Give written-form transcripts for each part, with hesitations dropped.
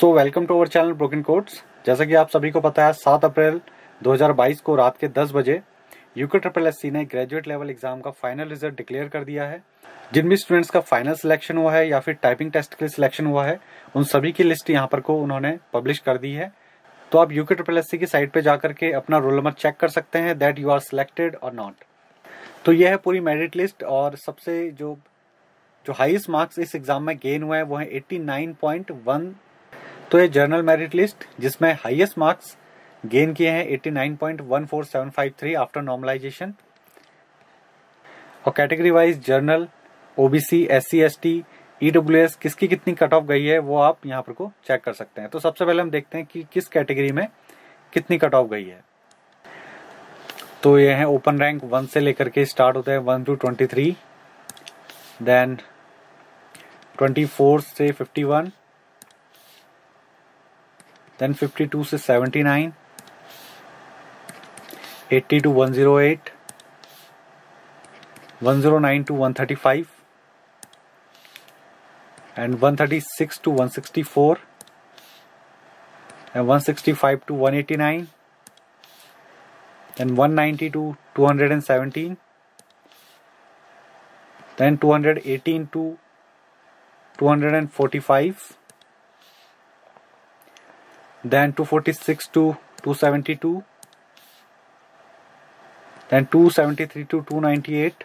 Welcome to our channel broken codes. जैसा कि आप सभी को पता है 7 अप्रैल 2022 को रात के 10 बजे यूके SSC ने ग्रेजुएट लेवल एग्जाम का फाइनल रिजल्ट डिक्लेयर कर दिया है। जिन भी स्टूडेंट्स का फाइनल सिलेक्शन हुआ है या फिर टाइपिंग टेस्ट के लिए सिलेक्शन हुआ है, उन सभी की लिस्ट यहाँ पर को उन्होंने पब्लिश कर दी है। तो आप यूके SSC की साइट पे जाकर के अपना रोल नंबर चेक कर सकते हैं दैट यू आर सिलेक्टेड और नॉट। तो यह है पूरी मेरिट लिस्ट और सबसे जो हाईएस्ट मार्क्स इस एग्जाम में गेन हुए हैं वो है 89.1। तो ये जर्नल मेरिट लिस्ट जिसमें हाईएस्ट मार्क्स गेन किए हैं 89.14753 आफ्टर नॉर्मलाइजेशन। और category wise journal, OBC, SC, ST, EWS किसकी कितनी कट ऑफ गई है वो आप यहाँ पर को चेक कर सकते हैं। तो सबसे पहले हम देखते हैं कि किस कैटेगरी में कितनी कट ऑफ गई है। तो ये है ओपन रैंक 1 से लेकर के स्टार्ट होते हैं 1 to 23, देन 24 से 51, देन 52 से 79, 80 to 108, 109 to 135, and 136 to 164, and 165 to 189, then 190 to 217, then 218 to 245, then 246 to 272, then 273 to 298,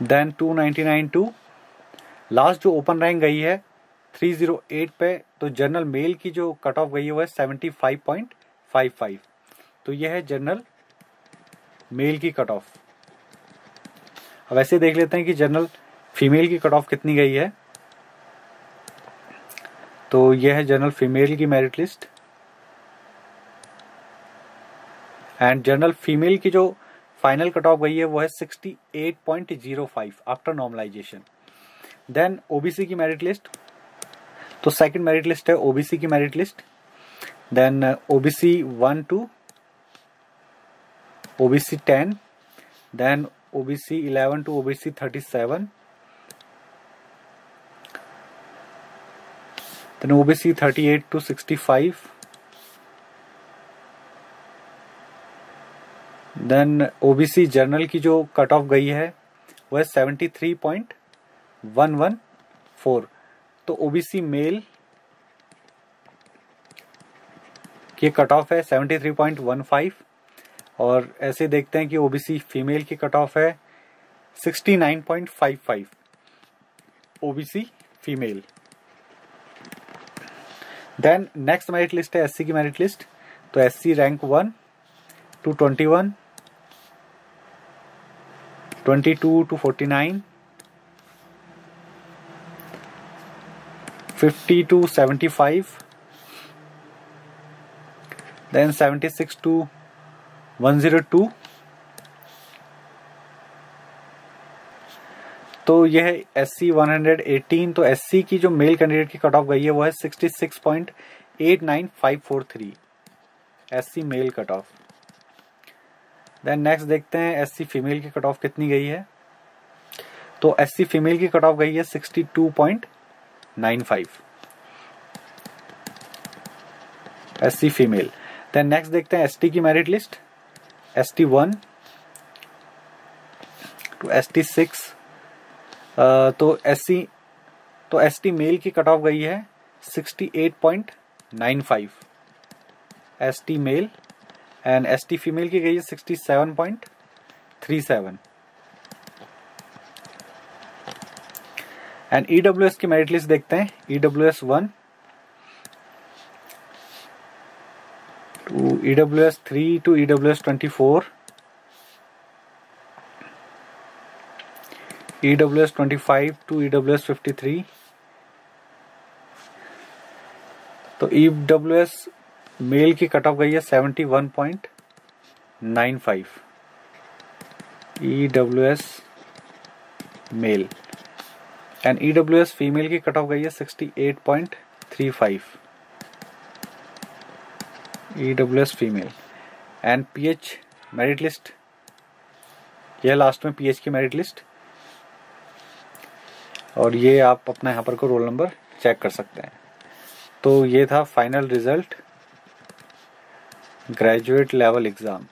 then 299 to last जो ओपन रैंक गई है 308 पे। तो जनरल मेल की जो कट ऑफ गई है वो है 75.55। तो यह है जनरल मेल की कट ऑफ। अब ऐसे देख लेते हैं कि जनरल फीमेल की कट ऑफ कितनी गई है। तो यह है जनरल फीमेल की merit list and general female की जो फाइनल कट ऑफ गई है वो है 68.05 आफ्टर नॉर्मलाइजेशन। देन ओबीसी की मेरिट लिस्ट, तो सेकंड मेरिट लिस्ट है ओबीसी की merit list. Then OBC 1 to OBC 10, then OBC 11 to OBC 37, then OBC 38 to 65, then OBC general की जो कट ऑफ गई है वो है 73.114। तो OBC मेल की कट ऑफ है 73.15 और ऐसे देखते हैं कि OBC फीमेल की कट ऑफ है 69.55 OBC female. Then next merit list है एससी की मेरिट लिस्ट। तो SC rank 1 to 21, 22 to 49, 50 to 75, then 76 to 102। तो यह है SC 118। तो SC की जो मेल कैंडिडेट की कट ऑफ गई है वो है 66.89543 SC male cut off. Then next देखते हैं SC फीमेल की कट ऑफ कितनी गई है। तो SC फीमेल की कट ऑफ गई है 62.95 SC फीमेल। देन नेक्स्ट देखते हैं ST की merit list. ST 1 to ST 6, तो ST मेल की कट ऑफ गई है 68.95 ST male and ST female की गई है 67.37। एंड EWS की मेरिट लिस्ट देखते हैं। EWS 1 to EWS 3 to EWS 24, EWS 25 to EWS 53। तो EWS मेल की कट ऑफ गई है 71.95 EWS male and EWS female की कट ऑफ गई है 68.35 EWS female. And PH merit list, यह लास्ट में PH की मेरिट लिस्ट। और ये आप अपना यहाँ पर को रोल नंबर चेक कर सकते हैं। तो ये था final result graduate level exam.